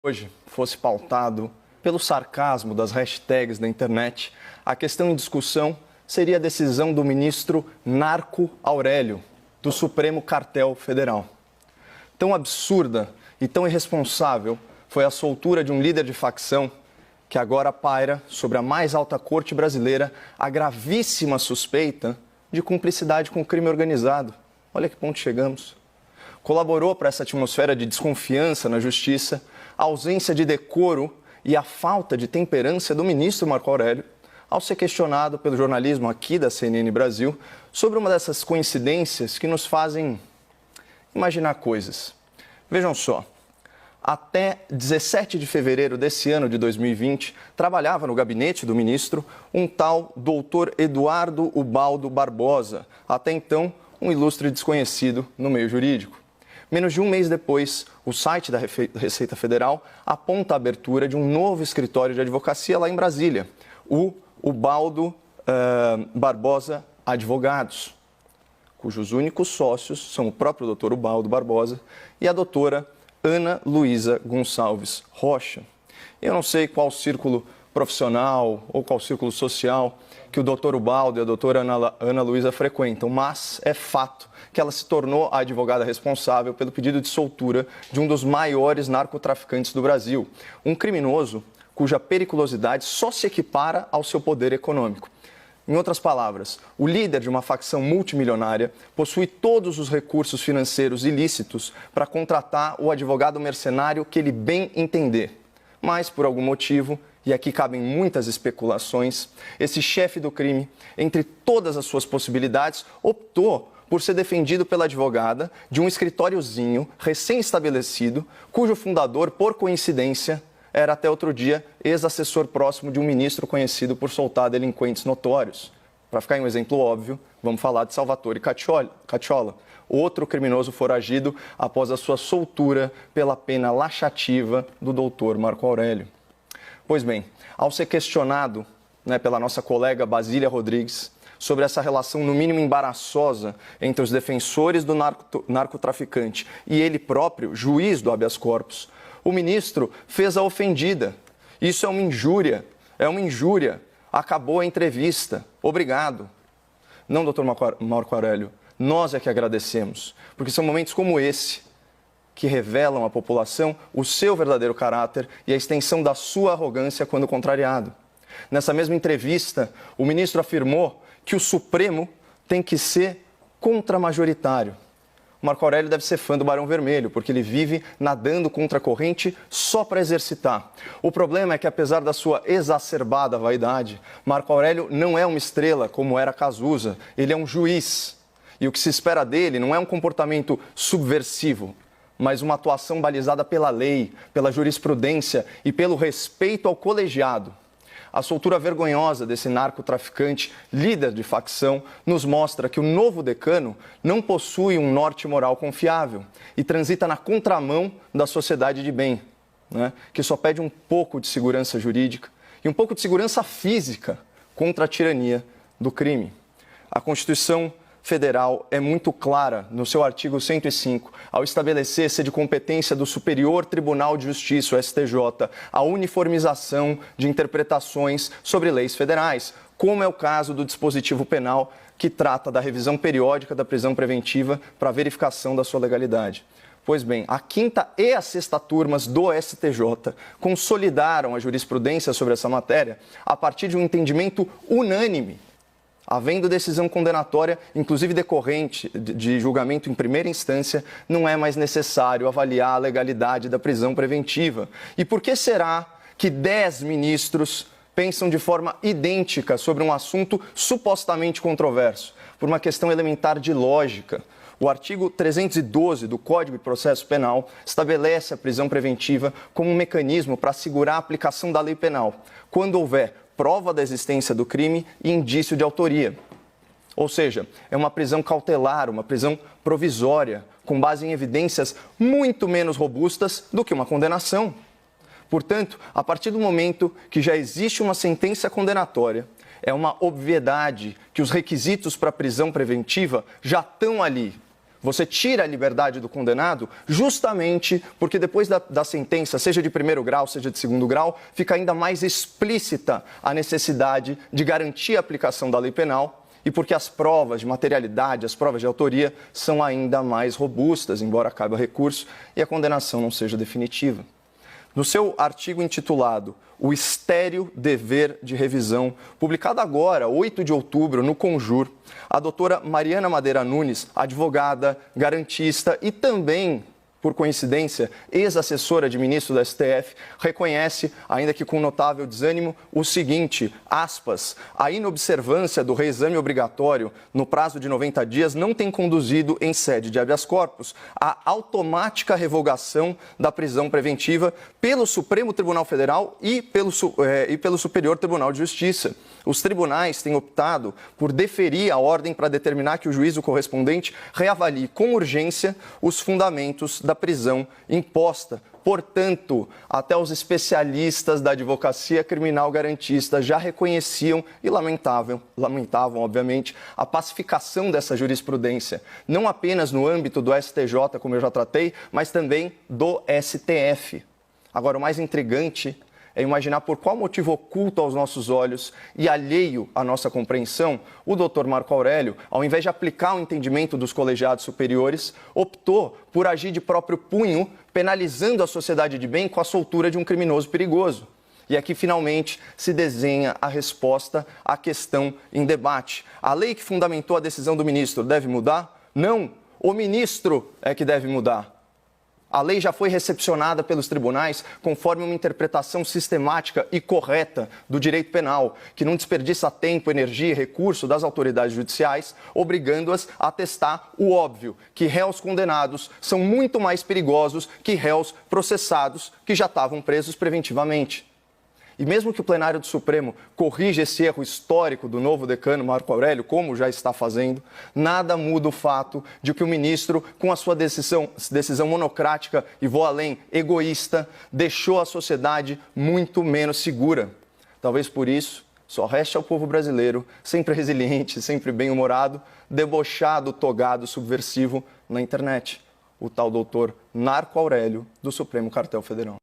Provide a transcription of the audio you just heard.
Hoje fosse pautado pelo sarcasmo das hashtags da internet, a questão em discussão seria a decisão do ministro Narco Aurélio, do Supremo Cartel Federal. Tão absurda e tão irresponsável foi a soltura de um líder de facção que agora paira sobre a mais alta corte brasileira a gravíssima suspeita de cumplicidade com o crime organizado. Olha que ponto chegamos. Colaborou para essa atmosfera de desconfiança na justiça, a ausência de decoro e a falta de temperança do ministro Marco Aurélio, ao ser questionado pelo jornalismo aqui da CNN Brasil sobre uma dessas coincidências que nos fazem imaginar coisas. Vejam só, até 17 de fevereiro desse ano de 2020, trabalhava no gabinete do ministro um tal doutor Eduardo Ubaldo Barbosa, até então um ilustre desconhecido no meio jurídico. Menos de um mês depois, o site da Receita Federal aponta a abertura de um novo escritório de advocacia lá em Brasília, o Ubaldo Barbosa Advogados, cujos únicos sócios são o próprio doutor Ubaldo Barbosa e a doutora Ana Luísa Gonçalves Rocha. Eu não sei qual círculo profissional ou qual círculo social que o doutor Ubaldo e a doutora Ana Luísa frequentam, mas é fato que ela se tornou a advogada responsável pelo pedido de soltura de um dos maiores narcotraficantes do Brasil, um criminoso cuja periculosidade só se equipara ao seu poder econômico. Em outras palavras, o líder de uma facção multimilionária possui todos os recursos financeiros ilícitos para contratar o advogado mercenário que ele bem entender. Mas, por algum motivo, e aqui cabem muitas especulações, esse chefe do crime, entre todas as suas possibilidades, optou por ser defendido pela advogada de um escritóriozinho recém-estabelecido, cujo fundador, por coincidência, era até outro dia ex-assessor próximo de um ministro conhecido por soltar delinquentes notórios. Para ficar em um exemplo óbvio, vamos falar de Salvatore Cacciola, outro criminoso foragido após a sua soltura pela pena laxativa do doutor Marco Aurélio. Pois bem, ao ser questionado pela nossa colega Basília Rodrigues sobre essa relação no mínimo embaraçosa entre os defensores do narcotraficante e ele próprio, juiz do habeas corpus, o ministro fez a ofendida. Isso é uma injúria, Acabou a entrevista. Obrigado. Não, doutor Marco Aurélio, nós é que agradecemos, porque são momentos como esse que revelam à população o seu verdadeiro caráter e a extensão da sua arrogância quando contrariado. Nessa mesma entrevista, o ministro afirmou que o Supremo tem que ser contramajoritário. Marco Aurélio deve ser fã do Barão Vermelho, porque ele vive nadando contra a corrente só para exercitar. O problema é que, apesar da sua exacerbada vaidade, Marco Aurélio não é uma estrela como era Cazuza, ele é um juiz. E o que se espera dele não é um comportamento subversivo, mas uma atuação balizada pela lei, pela jurisprudência e pelo respeito ao colegiado. A soltura vergonhosa desse narcotraficante, líder de facção, nos mostra que o novo decano não possui um norte moral confiável e transita na contramão da sociedade de bem, que só pede um pouco de segurança jurídica e um pouco de segurança física contra a tirania do crime. A Constituição Federal é muito clara no seu artigo 105, ao estabelecer ser de competência do Superior Tribunal de Justiça, o STJ, a uniformização de interpretações sobre leis federais, como é o caso do dispositivo penal que trata da revisão periódica da prisão preventiva para verificação da sua legalidade. Pois bem, a quinta e a sexta turmas do STJ consolidaram a jurisprudência sobre essa matéria a partir de um entendimento unânime. Havendo decisão condenatória, inclusive decorrente de julgamento em primeira instância, não é mais necessário avaliar a legalidade da prisão preventiva. E por que será que 10 ministros pensam de forma idêntica sobre um assunto supostamente controverso? Por uma questão elementar de lógica. O artigo 312 do Código de Processo Penal estabelece a prisão preventiva como um mecanismo para assegurar a aplicação da lei penal, quando houver prova da existência do crime e indício de autoria. Ou seja, é uma prisão cautelar, uma prisão provisória, com base em evidências muito menos robustas do que uma condenação. Portanto, a partir do momento que já existe uma sentença condenatória, é uma obviedade que os requisitos para a prisão preventiva já estão ali. Você tira a liberdade do condenado justamente porque depois da sentença, seja de primeiro grau, seja de segundo grau, fica ainda mais explícita a necessidade de garantir a aplicação da lei penal e porque as provas de materialidade, as provas de autoria são ainda mais robustas, embora caiba recurso e a condenação não seja definitiva. No seu artigo intitulado O Estéril Dever de Revisão, publicado agora, 8 de outubro, no Conjur, a doutora Mariana Madeira Nunes, advogada, garantista e também, por coincidência, ex-assessora de ministro do STF, reconhece, ainda que com notável desânimo, o seguinte, aspas, a inobservância do reexame obrigatório no prazo de 90 dias não tem conduzido, em sede de habeas corpus, à automática revogação da prisão preventiva pelo Supremo Tribunal Federal e pelo Superior Tribunal de Justiça. Os tribunais têm optado por deferir a ordem para determinar que o juízo correspondente reavalie com urgência os fundamentos da prisão imposta. Portanto, até os especialistas da advocacia criminal garantista já reconheciam e lamentavam, obviamente, a pacificação dessa jurisprudência, não apenas no âmbito do STJ, como eu já tratei, mas também do STF. Agora, o mais intrigante é imaginar por qual motivo oculto aos nossos olhos e alheio à nossa compreensão, o Dr. Marco Aurélio, ao invés de aplicar o entendimento dos colegiados superiores, optou por agir de próprio punho, penalizando a sociedade de bem com a soltura de um criminoso perigoso. E aqui, finalmente, se desenha a resposta à questão em debate. A lei que fundamentou a decisão do ministro deve mudar? Não, o ministro é que deve mudar. A lei já foi recepcionada pelos tribunais conforme uma interpretação sistemática e correta do direito penal, que não desperdiça tempo, energia e recurso das autoridades judiciais, obrigando-as a atestar o óbvio, que réus condenados são muito mais perigosos que réus processados que já estavam presos preventivamente. E mesmo que o plenário do Supremo corrija esse erro histórico do novo decano Marco Aurélio, como já está fazendo, nada muda o fato de que o ministro, com a sua decisão monocrática e, vou além, egoísta, deixou a sociedade muito menos segura. Talvez por isso, só reste ao povo brasileiro, sempre resiliente, sempre bem-humorado, debochado, togado, subversivo na internet. O tal doutor Marco Aurélio do Supremo Cartel Federal.